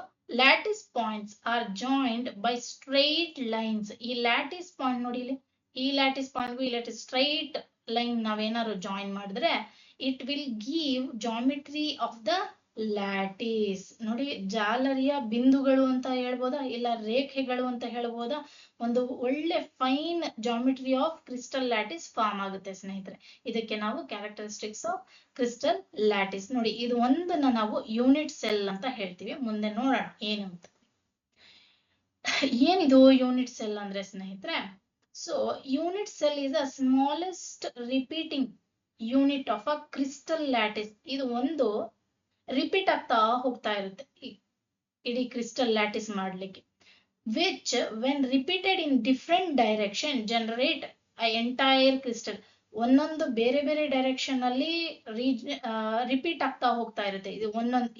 lattice points are joined by straight lines. ಈ ಲ್ಯಾಟಿಸ್ ಪಾಯಿಂಟ್ ನೋಡಿ, ಇಲ್ಲಿ ಈ ಲ್ಯಾಟಿಸ್ ಪಾಯಿಂಟ್ಗೂ ಈ ಲ್ಯಾಟಿಸ್ ಸ್ಟ್ರೈಟ್ ಲೈನ್ ನಾವೇನಾದ್ರು ಜಾಯಿನ್ ಮಾಡಿದ್ರೆ it will give geometry of the lattice. ನೋಡಿ, ಜಾಲರಿಯ ಬಿಂದುಗಳು ಅಂತ ಹೇಳ್ಬೋದಾ, ಇಲ್ಲ ರೇಖೆಗಳು ಅಂತ ಹೇಳ್ಬೋದಾ, ಒಂದು ಒಳ್ಳೆ fine geometry of crystal lattice form ಆಗುತ್ತೆ ಸ್ನೇಹಿತರೆ. ಇದಕ್ಕೆ ನಾವು ಕ್ಯಾರೆಕ್ಟರಿಸ್ಟಿಕ್ಸ್ ಆಫ್ ಕ್ರಿಸ್ಟಲ್ ಲ್ಯಾಟಿಸ್ ನೋಡಿ, ಇದು ಒಂದನ್ನ ನಾವು ಯೂನಿಟ್ ಸೆಲ್ ಅಂತ ಹೇಳ್ತೀವಿ. ಮುಂದೆ ನೋಡೋಣ ಏನು ಅಂತ. ಏನಿದು ಯೂನಿಟ್ ಸೆಲ್ ಅಂದ್ರೆ ಸ್ನೇಹಿತರೆ, so unit cell is a smallest repeating unit of a crystal lattice. ಇದು ಒಂದು ರಿಪೀಟ್ ಆಗ್ತಾ ಹೋಗ್ತಾ ಇರುತ್ತೆ ಇಡೀ ಕ್ರಿಸ್ಟಲ್ ಲ್ಯಾಟಿಸ್ ಮಾಡ್ಲಿಕ್ಕೆ. Which when repeated in different direction generate a entire crystal. ಒಂದೊಂದು ಬೇರೆ ಬೇರೆ ಡೈರೆಕ್ಷನ್ ಅಲ್ಲಿ ರಿಪೀಟ್ ಆಗ್ತಾ ಹೋಗ್ತಾ ಇರುತ್ತೆ.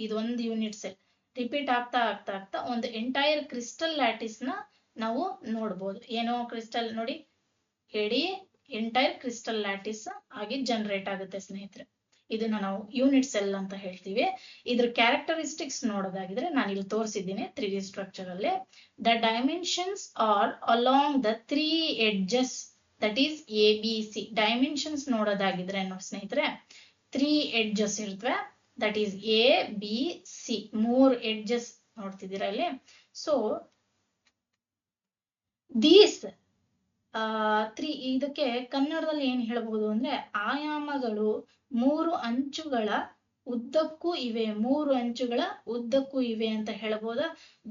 ಇದೊಂದು ಯೂನಿಟ್ ಸೆಲ್ ರಿಪೀಟ್ ಆಗ್ತಾ ಆಗ್ತಾ ಆಗ್ತಾ ಒಂದು ಎಂಟೈರ್ ಕ್ರಿಸ್ಟಲ್ ಲ್ಯಾಟಿಸ್ ನ ನಾವು ನೋಡ್ಬೋದು. ಏನೋ ಕ್ರಿಸ್ಟಲ್ ನೋಡಿ, ಇಡೀ ಎಂಟೈರ್ ಕ್ರಿಸ್ಟಲ್ ಲ್ಯಾಟಿಸ್ ಆಗಿ ಜನರೇಟ್ ಆಗುತ್ತೆ ಸ್ನೇಹಿತರೆ. ಇದನ್ನ ನಾವು ಯೂನಿಟ್ ಸೆಲ್ ಅಂತ ಹೇಳ್ತೀವಿ. ಇದ್ರ ಕ್ಯಾರೆಕ್ಟರಿಸ್ಟಿಕ್ಸ್ ನೋಡೋದಾಗಿದ್ರೆ ನಾನು ಇಲ್ಲಿ ತೋರಿಸಿದ್ದೀನಿ 3D ಸ್ಟ್ರಕ್ಚರ್ ಅಲ್ಲಿ. The dimensions are along the 3 edges, that is ABC. Dimensions ನೋಡೋದಾಗಿದ್ರೆ ಸ್ನೇಹಿತರೆ 3 ಎಡ್ಜಸ್ ಇರ್ತವೆ, ದಟ್ ಈಸ್ ABC. 3 ಎಡ್ಜಸ್ ನೋಡ್ತಿದ್ದೀರಾ ಇಲ್ಲಿ. ಸೊ ದೀಸ್ 3, ಇದಕ್ಕೆ ಕನ್ನಡದಲ್ಲಿ ಏನ್ ಹೇಳ್ಬಹುದು ಅಂದ್ರೆ ಆಯಾಮಗಳು 3 ಅಂಚುಗಳ ಉದ್ದಕ್ಕೂ ಇವೆ, 3 ಅಂಚುಗಳ ಉದ್ದಕ್ಕೂ ಇವೆ ಅಂತ ಹೇಳ್ಬೋದಾ.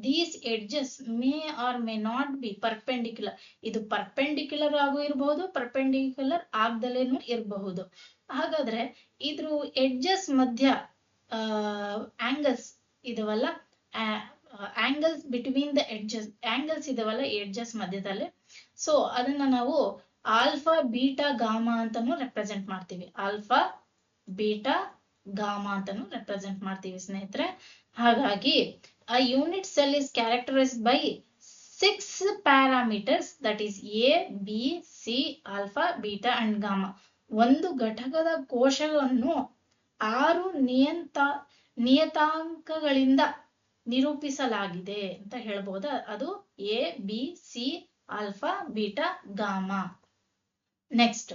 These edges may or may not be perpendicular. ಇದು ಪರ್ಪೆಂಡಿಕ್ಯುಲರ್ ಆಗೂ ಇರಬಹುದು, ಪರ್ಪೆಂಡಿಕ್ಯುಲರ್ ಆಗ್ದಲೇನು ಇರಬಹುದು. ಹಾಗಾದ್ರೆ ಇದ್ರ ಎಡ್ಜಸ್ ಮಧ್ಯ ಆಂಗಲ್ಸ್ ಇದವಲ್ಲ, angles between the edges, angles ಇದವಲ್ಲ ಎಡ್ಜಸ್ ಮಧ್ಯದಲ್ಲಿ. ಸೊ ಅದನ್ನ ನಾವು ಆಲ್ಫಾ ಬೀಟಾ ಗಾಮಾ ಅಂತಾನು ರೆಪ್ರೆಸೆಂಟ್ ಮಾಡ್ತೀವಿ. ಆಲ್ಫಾ ಬೀಟಾ ಗಾಮಾ ಅಂತಾನು ರೆಪ್ರೆಸೆಂಟ್ ಮಾಡ್ತೀವಿ ಸ್ನೇಹಿತರೆ. ಹಾಗಾಗಿ ಆ unit cell is characterised by 6 parameters, that is ABC, alpha beta and gamma. ಒಂದು ಘಟಕದ ಕೋಶವನ್ನು 6 ನಿಯತಾಂಕಗಳಿಂದ ನಿರೂಪಿಸಲಾಗಿದೆ ಅಂತ ಹೇಳ್ಬೋದ. ಅದು ABC, alpha beta gamma. Next,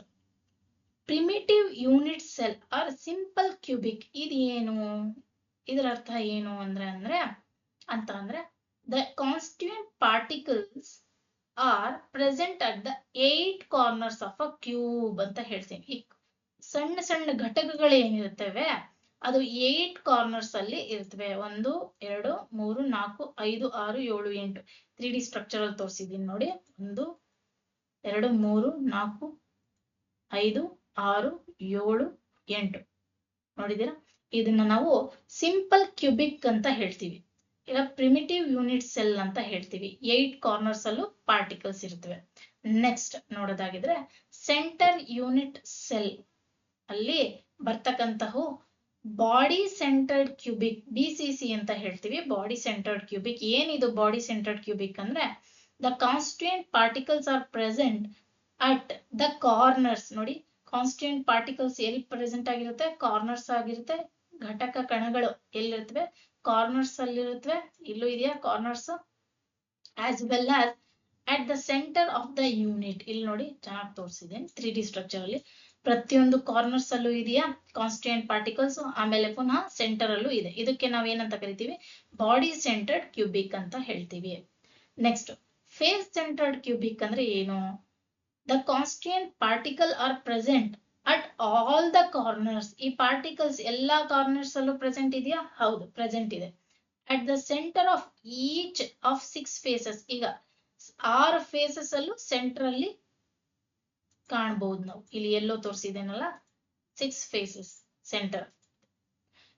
primitive unit cell are simple cubic. ಇದೇನು, ಇದರ ಅರ್ಥ ಏನು ಅಂದ್ರೆ the constituent particles are present at the 8 corners of a cube ಅಂತ ಹೇಳ್ತೀನಿ. ಈ ಸಣ್ಣ ಸಣ್ಣ ಘಟಕಗಳು ಏನಿರುತ್ತವೆ ಅದು 8 ಕಾರ್ನರ್ಸ್ ಅಲ್ಲಿ ಇರ್ತವೆ. 1 2 3 4 5 6 7 8 3D ಸ್ಟ್ರಕ್ಚರ್ ಅಲ್ಲಿ ತೋರಿಸಿದೀನಿ ನೋಡಿ. 1 2 3 4 5 6 7 8 ನೋಡಿದೀರಾ. ಇದನ್ನ ನಾವು ಸಿಂಪಲ್ ಕ್ಯೂಬಿಕ್ ಅಂತ ಹೇಳ್ತೀವಿ, ಇಲ್ಲ ಪ್ರಿಮಿಟಿವ್ ಯೂನಿಟ್ ಸೆಲ್ ಅಂತ ಹೇಳ್ತೀವಿ. 8 ಕಾರ್ನರ್ಸ್ ಅಲ್ಲೂ ಪಾರ್ಟಿಕಲ್ಸ್ ಇರ್ತವೆ. ನೆಕ್ಸ್ಟ್ ನೋಡೋದಾಗಿದ್ರೆ ಸೆಂಟರ್ ಯೂನಿಟ್ ಸೆಲ್ ಅಲ್ಲಿ ಬರ್ತಕ್ಕಂತಹ ಬಾಡಿ ಸೆಂಟರ್ಡ್ ಕ್ಯೂಬಿಕ್, BCC ಅಂತ ಹೇಳ್ತೀವಿ. Body centred cubic. ಏನಿದು ಬಾಡಿ ಸೆಂಟರ್ಡ್ ಕ್ಯೂಬಿಕ್ ಅಂದ್ರೆ the constituent particles are present at the corners. ನೋಡಿ, ಕಾನ್ಸ್ಟಿಟ್ಯೂಯೆಂಟ್ ಪಾರ್ಟಿಕಲ್ಸ್ ಎಲ್ಲಿ ಪ್ರೆಸೆಂಟ್ ಆಗಿರುತ್ತೆ? ಕಾರ್ನರ್ಸ್ ಆಗಿರುತ್ತೆ. ಘಟಕ ಕಣಗಳು ಎಲ್ಲಿರುತ್ತವೆ? ಕಾರ್ನರ್ಸ್ ಅಲ್ಲಿ ಇರುತ್ತವೆ. ಇಲ್ಲೂ ಇದೆಯಾ corners. As well as at the centre of the unit. ಇಲ್ಲಿ ನೋಡಿ ಚೆನ್ನಾಗಿ ತೋರಿಸಿದೆ 3D ಸ್ಟ್ರಕ್ಚರ್ ಅಲ್ಲಿ. ಪ್ರತಿಯೊಂದು ಕಾರ್ನರ್ಸ್ ಅಲ್ಲೂ ಇದೆಯಾ ಕಾನ್ಸ್ಟಿಟ್ಯೂಯೆಂಟ್ ಪಾರ್ಟಿಕಲ್ಸ್. ಆಮೇಲೆ ಪುನಃ ಸೆಂಟರ್ ಅಲ್ಲೂ ಇದೆ. ಇದಕ್ಕೆ ನಾವ್ ಏನಂತ ಕರಿತೀವಿ? ಬಾಡಿ ಸೆಂಟರ್ಡ್ ಕ್ಯೂಬಿಕ್ ಅಂತ ಹೇಳ್ತೀವಿ. ನೆಕ್ಸ್ಟ್ ಫೇಸ್ ಸೆಂಟರ್ಡ್ ಕ್ಯೂಬಿಕ್ ಅಂದ್ರೆ ಏನು? The constituent particle are present at all the corners. ಈ ಪಾರ್ಟಿಕಲ್ಸ್ ಎಲ್ಲಾ ಕಾರ್ನರ್ಸ್ ಅಲ್ಲೂ ಪ್ರೆಸೆಂಟ್ ಇದೆಯಾ? ಹೌದು, ಪ್ರೆಸೆಂಟ್ ಇದೆ. At the centre of each of 6 faces. ಈಗ 6 ಫೇಸಸ್ ಅಲ್ಲೂ ಸೆಂಟರ್ ಅಲ್ಲಿ ಕಾಣಬಹುದು ನಾವು. ಇಲ್ಲಿ ಎಲ್ಲೋ ತೋರಿಸಿದೇನಲ್ಲ 6 ಫೇಸಸ್ ಸೆಂಟರ್.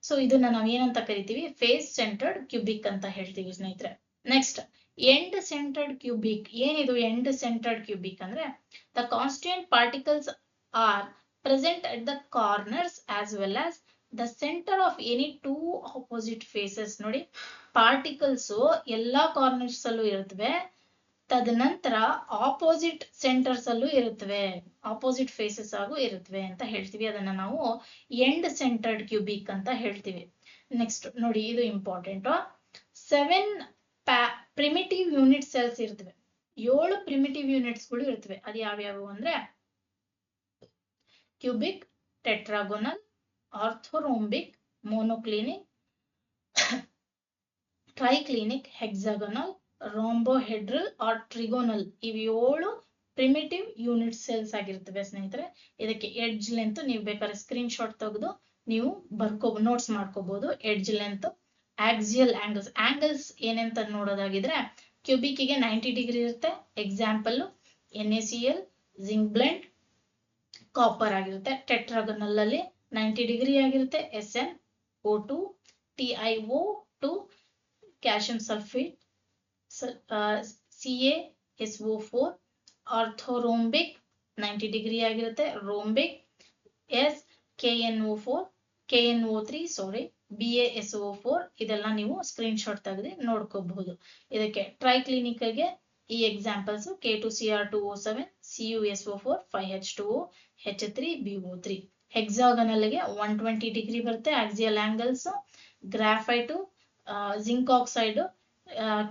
ಸೊ ಇದನ್ನ ನಾವ್ ಏನಂತ ಕರಿತೀವಿ? ಫೇಸ್ ಸೆಂಟರ್ಡ್ ಕ್ಯೂಬಿಕ್ ಅಂತ ಹೇಳ್ತೀವಿ ಸ್ನೇಹಿತರೆ. Next end centred cubic. ಏನಿದು ಎಂಡ್ ಸೆಂಟರ್ಡ್ ಕ್ಯೂಬಿಕ್ ಅಂದ್ರೆ the constituent particles are present at the corners as well as the centre of any 2 opposite faces. ನೋಡಿ, ಪಾರ್ಟಿಕಲ್ಸ್ ಎಲ್ಲಾ ಕಾರ್ನರ್ಸ್ ಅಲ್ಲೂ ಇರುತ್ತವೆ. ತದನಂತರ ಆಪೋಸಿಟ್ ಸೆಂಟರ್ಸ್ ಅಲ್ಲೂ ಇರುತ್ತವೆ, ಆಪೋಸಿಟ್ ಫೇಸಸ್ ಆಗು ಇರುತ್ತವೆ ಅಂತ ಹೇಳ್ತೀವಿ. ಅದನ್ನ ನಾವು ಎಂಡ್ ಸೆಂಟರ್ಡ್ ಕ್ಯೂಬಿಕ್ ಅಂತ ಹೇಳ್ತೀವಿ. ನೆಕ್ಸ್ಟ್ ನೋಡಿ, ಇದು ಇಂಪಾರ್ಟೆಂಟ್. 7 ಪ್ರಿಮಿಟಿವ್ ಯೂನಿಟ್ ಸೆಲ್ಸ್ ಇರ್ತವೆ. 7 ಪ್ರಿಮಿಟಿವ್ ಯೂನಿಟ್ಸ್ ಗಳು ಇರ್ತವೆ. ಅದು ಯಾವ್ಯಾವು ಅಂದ್ರೆ cubic, tetragonal, orthorhombic, monoclinic, triclinic, hexagonal, rhombohedral or trigonal. ಇವು 7 ಪ್ರಿಮಿಟಿವ್ ಯೂನಿಟ್ ಸೆಲ್ಸ್ ಆಗಿರ್ತವೆ ಸ್ನೇಹಿತರೆ. ಇದಕ್ಕೆ ಎಡ್ಜ್ ಲೆಂತ್ ನೀವು ಬೇಕಾದ್ರೆ ಸ್ಕ್ರೀನ್ ಶಾಟ್ ತೆಗೆದು ನೀವು ನೋಟ್ಸ್ ಮಾಡ್ಕೋಬಹುದು. Edge length, axial angles. Angles ಏನಂತ ನೋಡೋದಾಗಿದ್ರೆ ಕ್ಯೂಬಿಕ್ ಗೆ 90 ಡಿಗ್ರಿ ಇರುತ್ತೆ. Example NaCl, zinc blend, copper ಆಗಿರುತ್ತೆ. ಟೆಟ್ರಾಗೋನಲ್ ಅಲ್ಲಿ 90 ಡಿಗ್ರಿ ಆಗಿರುತ್ತೆ. SnO2, TiO2, calcium sulphate, CaSO4. ಆರ್ಥೋರೋಂಬಿಕ್ 90 degree ಆಗಿರುತ್ತೆ. ರೋಂಬಿಕ್ KNO4, KNO3 ಸಾರಿ, BaSO4. ಇದೆಲ್ಲ ನೀವು ಸ್ಕ್ರೀನ್ ಶಾಟ್ ತೆಗೆದು ನೋಡ್ಕೋಬಹುದು. ಇದಕ್ಕೆ ಟ್ರೈಕ್ಲಿನಿಕ್ ಗೆ ಈ examples K2Cr2O7, CuSO4, 5H2O, H3BO3. Hexagonal ಗೆ 120 ಡಿಗ್ರಿ ಬರುತ್ತೆ axial angles. Graphite, zinc oxide,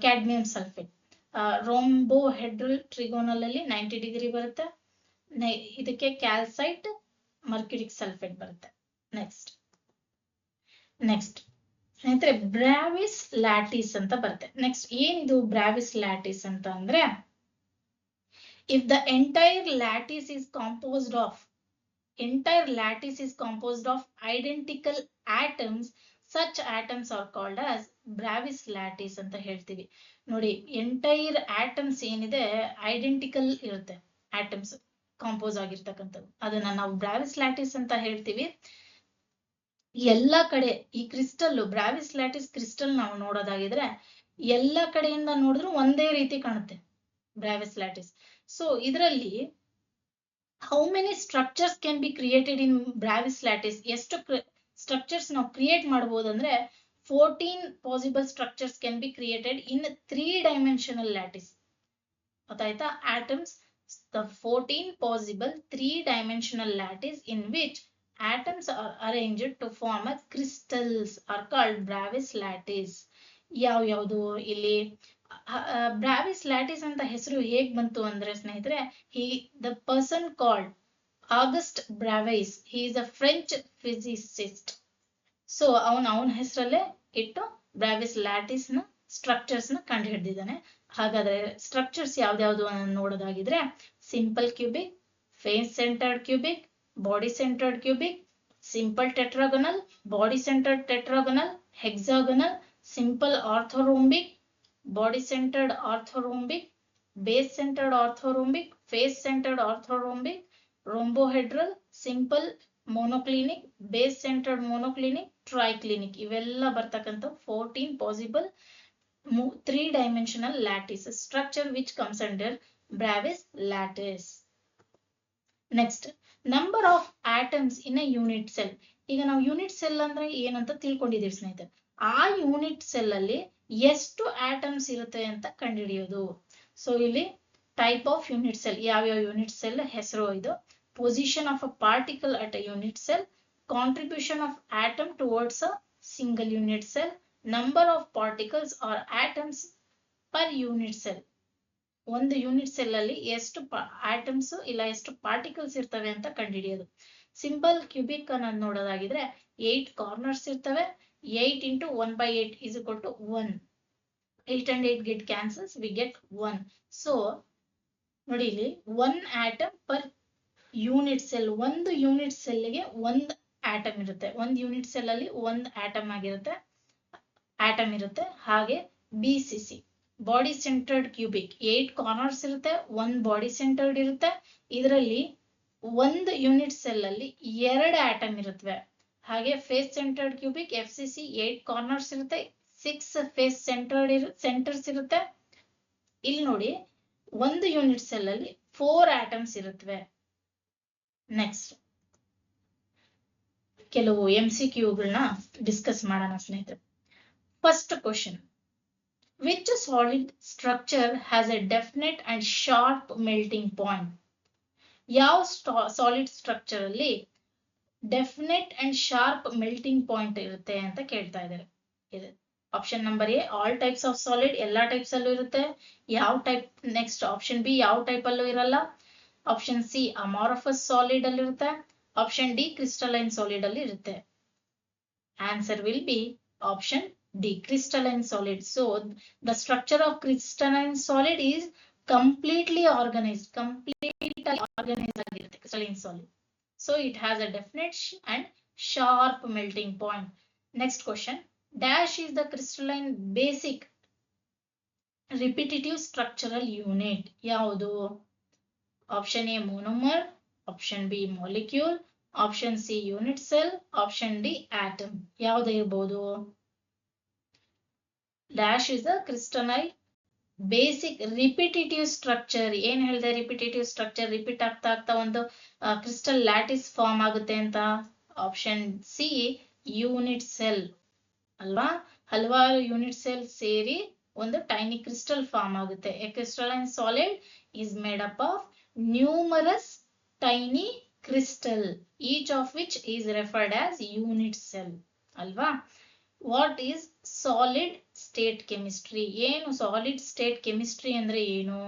cadmium sulphate. Rhombohedral trigonal ಅಲ್ಲಿ 90 ಡಿಗ್ರಿ ಬರುತ್ತೆ. ಇದಕ್ಕೆ ಕ್ಯಾಲ್ಸೈಟ್, ಮರ್ಕ್ಯುರಿಕ್ ಸಲ್ಫೇಟ್ ಬರುತ್ತೆ. ನೆಕ್ಸ್ಟ್ ಸ್ನೇಹಿತರೆ ಬ್ರಾವಿಸ್ ಲ್ಯಾಟಿಸ್ ಅಂತ ಬರುತ್ತೆ. ನೆಕ್ಸ್ಟ್ ಏನಿದು ಬ್ರಾವಿಸ್ ಲ್ಯಾಟಿಸ್ ಅಂತ ಅಂದ್ರೆ if the entire lattice is composed of identical atoms, such atoms are called as ಬ್ರಾವಿಸ್ lattice ಅಂತ ಹೇಳ್ತೀವಿ. ನೋಡಿ, ಎಂಟೈರ್ ಆಟಮ್ಸ್ ಏನಿದೆ ಐಡೆಂಟಿಕಲ್ ಇರುತ್ತೆ, ಆಟಮ್ಸ್ ಕಾಂಪೋಸ್ ಆಗಿರ್ತಕ್ಕಂಥದ್ದು. ಅದನ್ನ ನಾವು ಬ್ರಾವಿಸ್ ಲ್ಯಾಟಿಸ್ ಅಂತ ಹೇಳ್ತೀವಿ. ಎಲ್ಲಾ ಕಡೆ ಈ ಕ್ರಿಸ್ಟಲ್ ಬ್ರಾವಿಸ್ ಲ್ಯಾಟಿಸ್ ಕ್ರಿಸ್ಟಲ್ ನಾವು ನೋಡೋದಾಗಿದ್ರೆ ಎಲ್ಲಾ ಕಡೆಯಿಂದ ನೋಡಿದ್ರು ಒಂದೇ ರೀತಿ ಕಾಣುತ್ತೆ ಬ್ರಾವಿಸ್ ಲ್ಯಾಟಿಸ್. ಸೊ ಇದರಲ್ಲಿ how many structures can be created in ಬ್ರಾವಿಸ್ lattice? ಎಷ್ಟು ಸ್ಟ್ರಕ್ಚರ್ಸ್ ನಾವು ಕ್ರಿಯೇಟ್ ಮಾಡಬಹುದು ಅಂದ್ರೆ 14 possible structures can be created in 3-dimensional lattice. ಗೊತ್ತಾಯ್ತಾ? atoms, the 14 possible 3-dimensional lattice in which atoms are arranged to form a crystals are called Bravis lattice. ಯಾವ್ಯಾವುದು ಇಲ್ಲಿ ಬ್ರಾವಿಸ್ lattice ಅಂತ ಹೆಸರು ಹೇಗ್ ಬಂತು ಅಂದ್ರೆ ಸ್ನೇಹಿತರೆ, the person called August Bravais, he is a French physicist. So ಅವನ ಹೆಸರಲ್ಲೇ ಇಟ್ಟು ಬ್ರಾವಿಸ್ ಲ್ಯಾಟಿಸ್ ನ ಸ್ಟ್ರಕ್ಚರ್ಸ್ ನ ಕಂಡು ಹಿಡಿದಿದ್ದಾನೆ. ಹಾಗಾದ್ರೆ ಸ್ಟ್ರಕ್ಚರ್ಸ್ ಯಾವ್ದ್ಯಾವ್ದು ಅನ್ನೋದು ನೋಡೋದಾಗಿದ್ರೆ simple cubic, face centred cubic, body centred cubic, simple tetragonal, body centred tetragonal, hexagonal, simple orthorhombic, body centred orthorhombic, base centred orthorhombic, face centred orthorhombic, rhombohedral, simple monoclinic, base centred monoclinic, triclinic. ಇವೆಲ್ಲ ಬರ್ತಕ್ಕಂಥ 14 possible 3-dimensional lattice structure which comes under Bravais lattice. Next, number of atoms in a unit cell. ಈಗ ನಾವು unit cell ಅಂದ್ರೆ ಏನಂತ ತಿಳ್ಕೊಂಡಿದ್ದೀವಿ ಸ್ನೇಹಿತರೆ. ಆ unit cell ಅಲ್ಲಿ ಎಷ್ಟು ಆಟಮ್ಸ್ ಇರುತ್ತೆ ಅಂತ ಕಂಡುಹಿಡಿಯೋದು. ಸೊ ಇಲ್ಲಿ ಟೈಪ್ ಆಫ್ ಯೂನಿಟ್ ಸೆಲ್, ಯಾವ್ಯಾವ ಯೂನಿಟ್ ಸೆಲ್ ಹೆಸರು ಇದು, position of a particle at a unit cell, contribution of atom towards a single unit cell, number of particles or atoms per unit cell. ಒಂದು unit cell ಅಲ್ಲಿ ಎಷ್ಟು atoms ಇಲ್ಲ ಎಷ್ಟು particles ಇರ್ತವೆ ಅಂತ ಕಂಡುಹಿಡಿಯೋದು. ಸಿಂಪಲ್ ಕ್ಯೂಬಿಕ್ ಅನ್ನೋದು ನೋಡೋದಾಗಿದ್ರೆ 8 ಕಾರ್ನರ್ಸ್ ಇರ್ತವೆ. 8 into 1/8 is equal to 1. 8 and 8 get cancels, we get 1. So ನೋಡಿ ಇಲ್ಲಿ 1 atom per ಯೂನಿಟ್ ಸೆಲ್. ಒಂದು ಯೂನಿಟ್ ಸೆಲ್ಗೆ ಒಂದು ಆಟಮ್ ಇರುತ್ತೆ. ಒಂದು ಯೂನಿಟ್ ಸೆಲ್ ಅಲ್ಲಿ ಒಂದು ಆಟಮ್ ಇರುತ್ತೆ. ಹಾಗೆ BCC, body centred cubic, 8 corners ಇರುತ್ತೆ, 1 ಬಾಡಿ ಸೆಂಟರ್ಡ್ ಇರುತ್ತೆ. ಇದರಲ್ಲಿ ಒಂದು ಯೂನಿಟ್ ಸೆಲ್ ಅಲ್ಲಿ 2 ಆಟಮ್ ಇರುತ್ತವೆ. ಹಾಗೆ face centred cubic FCC, 8 corners ಇರುತ್ತೆ, 6 ಫೇಸ್ ಸೆಂಟರ್ಸ್ ಇರುತ್ತೆ. ಇಲ್ಲಿ ನೋಡಿ ಒಂದು ಯೂನಿಟ್ ಸೆಲ್ ಅಲ್ಲಿ 4 ಆಟಮ್ಸ್ ಇರುತ್ತವೆ. ನೆಕ್ಸ್ಟ್ ಕೆಲವು MCQಗಳನ್ನ ಡಿಸ್ಕಸ್ ಮಾಡೋಣ ಸ್ನೇಹಿತರೆ. First question, which solid structure has A definite and sharp melting point? ಯಾವ ಸಾಲಿಡ್ ಸ್ಟ್ರಕ್ಚರ್ ಅಲ್ಲಿ definite and sharp melting point ಇರುತ್ತೆ ಅಂತ ಕೇಳ್ತಾ ಇದ್ದಾರೆ. Option number A all types of solid, ಎಲ್ಲಾ ಟೈಪ್ಸ್ ಅಲ್ಲೂ ಇರುತ್ತೆ. ಯಾವ ಟೈಪ್? ನೆಕ್ಸ್ಟ್ ಆಪ್ಷನ್ ಬಿ ಯಾವ ಟೈಪ್ ಅಲ್ಲೂ ಇರಲ್ಲ. ಆಪ್ಷನ್ ಸಿ ಅಮಾರ್ಫಸ್ ಸಾಲಿಡ್ ಅಲ್ಲಿ ಇರುತ್ತೆ. ಆಪ್ಷನ್ ಡಿ ಕ್ರಿಸ್ಟಲೈನ್ ಸಾಲಿಡ್ ಅಲ್ಲಿ ಇರುತ್ತೆ. Answer will be option D crystalline solid. So the structure of crystalline solid is completely organised ಆಗಿರುತ್ತೆ crystalline solid. So it has a definite and sharp melting point. Next question, dash is the crystalline basic repetitive structural unit? ಯಾವುದು? Option A monomer, option B molecule, option C unit cell, option D atom. ಯಾವುದು ಇರಬಹುದು? Dash is the crystalline basic repetitive structure. ಏನ್ ಹೇಳಿದೆ? Repetitive structure, repeat ಆಗ್ತಾ ಒಂದು crystal lattice form ಆಗುತ್ತೆ ಅಂತ. Option C unit cell ಅಲ್ವಾ? ಹಲವಾರು ಯೂನಿಟ್ ಸೆಲ್ ಸೇರಿ ಒಂದು ಟೈನಿ ಕ್ರಿಸ್ಟಲ್ ಫಾರ್ಮ್ ಆಗುತ್ತೆ. A crystalline solid is made up of numerous tiny crystal, each of which is referred as unit cell. ಅಲ್ವಾ? What is solid state chemistry? ಏನು solid state chemistry ಅಂದ್ರೆ ಏನು?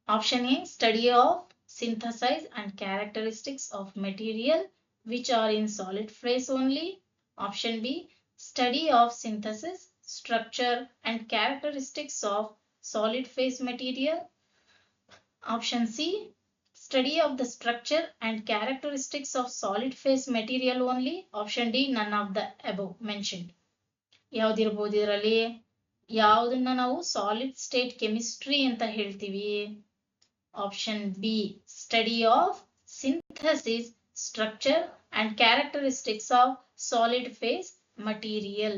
Option A study of synthesis and characteristics of material which are in solid phase only. Option B, study of synthesis, structure and characteristics of solid phase material. Option C, study of the structure and characteristics of solid phase material only. Option D, none of the above mentioned. ಯಾವ್ದಿರಬಹುದು ಇದರಲ್ಲಿ? ಯಾವ್ದನ್ನ ನಾವು solid state chemistry ಅಂತ ಹೇಳ್ತೀವಿ? Option B, study of synthesis, structure and characteristics of solid phase material.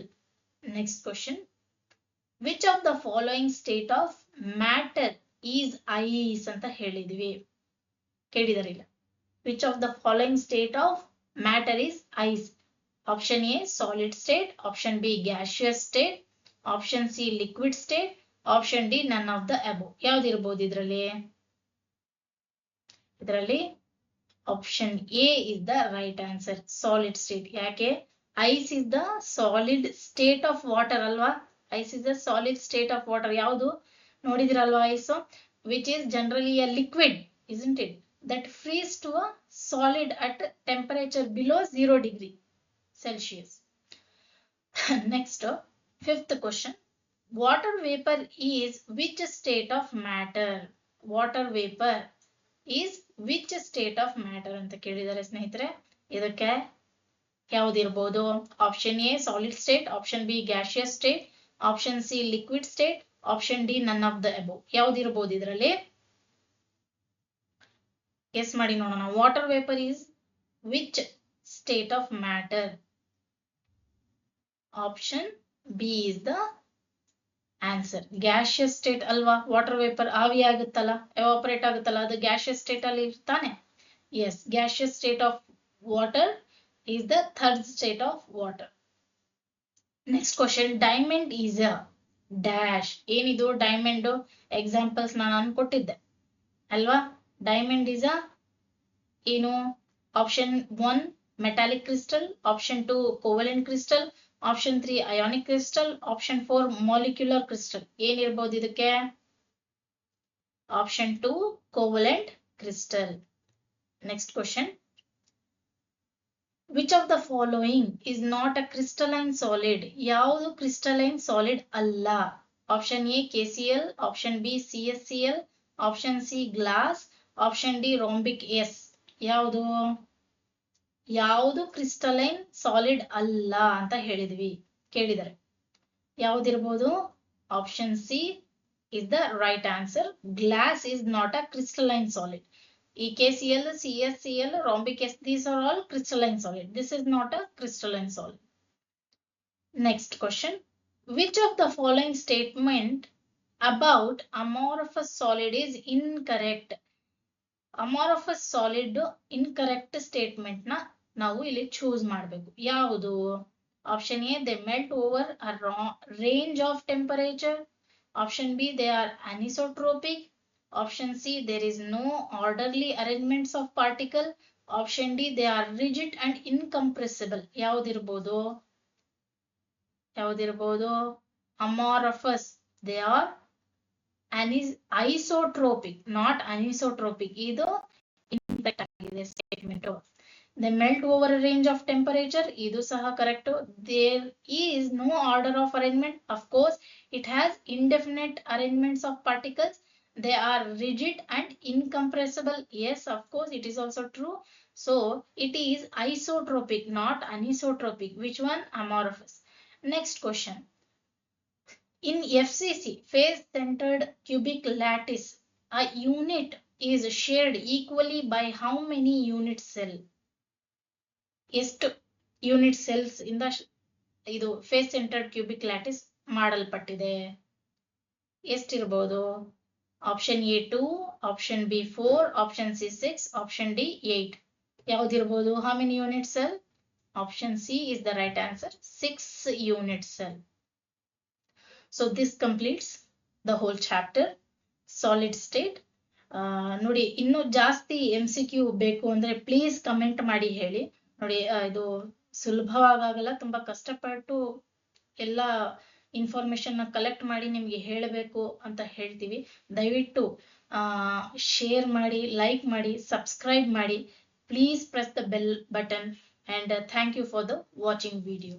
Next question, which of the following state of matter is ice ಅಂತ ಹೇಳಿದ್ವಿ? ಕೇಳಿದಾರೆ ಇಲ್ಲ? which of the following state of matter is ice? Option A solid state, option B gaseous state, option C liquid state, option D none of the above. ಯಾವ್ದಿರಬಹುದು ಇದರಲ್ಲಿ? Option A is the right answer, solid state. ಯಾಕೆ? Ice is the solid state of water ಅಲ್ವಾ? Ice is the solid state of water. ಯಾವುದು ನೋಡಿದಿರಲ್ವಾ? Ice which is generally a liquid, isn't it? that freeze to a solid at temperature below 0 degree Celsius. Next, fifth question. Water vapor is which state of matter? Water vapor is which state of matter ಅಂತ ಕೇಳಿದ್ದಾರೆ ಸ್ನೇಹಿತರೆ. ಇದಕ್ಕೆ ಯಾವುದಿರಬಹುದು? Option A solid state, option B gaseous state, option C liquid state, option D none of the above. ಯಾವುದಿರಬಹುದು ಇದರಲ್ಲಿ? Guess ಮಾಡಿ ನೋಡೋಣ. Water vapour is which state of matter? Option B is the answer. Gaseous state ಅಲ್ವಾ? Water vapour ಆವಿ ಆಗುತ್ತಲ್ಲ, evaporate ಆಗುತ್ತಲ್ಲ, ಅದು gaseous state ಅಲ್ಲಿ ಇರ್ತಾನೆ. Yes, gaseous state of water is the third state of water. Next question. Diamond is a dash. ಏನಿದು diamond? Examples ನಾನು ಕೊಟ್ಟಿದ್ದೆ ಅಲ್ವಾ? ಡೈಮಂಡ್ ಈಸ್ ಅ ಏನು? Option 1 metallic crystal, option 2 covalent crystal, option 3 ionic crystal, option 4 molecular crystal. ಏನಿರಬಹುದು ಇದಕ್ಕೆ? Option 2 covalent crystal. Next question. Which of the following is not a crystalline solid? ಯಾವುದು crystalline solid ಅಲ್ಲ? Option A KCl, option B CSCl, option C glass, option D rhombic S. ಯಾವುದು crystalline solid ಅಲ್ಲ ಅಂತ ಕೇಳಿದರೆ ಯಾವ್ದಿರ್ಬೋದು? Option C is the right answer. Glass is not a crystalline solid. ಈ KCl, CSCl, rhombic S, these are all crystalline solid. This is not a crystalline solid. Next question. Which of the following statement about amorphous solid is incorrect? Amorphous solid incorrect statement ನ ನಾವು ಇಲ್ಲಿ choose ಮಾಡಬೇಕು. ಯಾವುದು? Option A they melt over a range of temperature, option B they are anisotropic, option C there is no orderly arrangements of particle, option D they are rigid and incompressible. ಯಾವುದಿರಬಹುದು? amorphous, they are isotropic, not anisotropic. ಇದು incorrect ಆಗಿದೆ statement. They melt over a range of temperature. ಇದು ಸಹ correct. There is no order of arrangement. Of course, it has indefinite arrangements of particles. They are rigid and incompressible. Yes, of course, it is also true. So, it is isotropic, not anisotropic. Which one? Amorphous. Next question. In FCC, face-centered cubic lattice, a unit is shared equally by how many unit cell? ಎಷ್ಟು unit cells ಇಂದ ಇದು face centred cubic lattice ಮಾಡಲ್ಪಟ್ಟಿದೆ? ಎಷ್ಟಿರಬಹುದು? Option A 2, option B 4, option C 6, option D 8. ಯಾವ್ದಿರಬಹುದು? How many unit cell? Option C is the right answer. 6 unit cell. So this completes the whole chapter solid state. ನೋಡಿ, ಇನ್ನೂ ಜಾಸ್ತಿ MCQ ಬೇಕು ಅಂದ್ರೆ please comment ಮಾಡಿ ಹೇಳಿ. ನೋಡಿ, ಇದು ಸುಲಭವಾಗಲ್ಲ, ತುಂಬಾ ಕಷ್ಟಪಟ್ಟು ಎಲ್ಲ ಇನ್ಫಾರ್ಮೇಶನ್ ಕಲೆಕ್ಟ್ ಮಾಡಿ ನಿಮ್ಗೆ ಹೇಳಬೇಕು ಅಂತ ಹೇಳ್ತೀವಿ. ದಯವಿಟ್ಟು ಶೇರ್ ಮಾಡಿ, ಲೈಕ್ ಮಾಡಿ, ಸಬ್ಸ್ಕ್ರೈಬ್ ಮಾಡಿ. Please press the bell button and thank you for the watching video.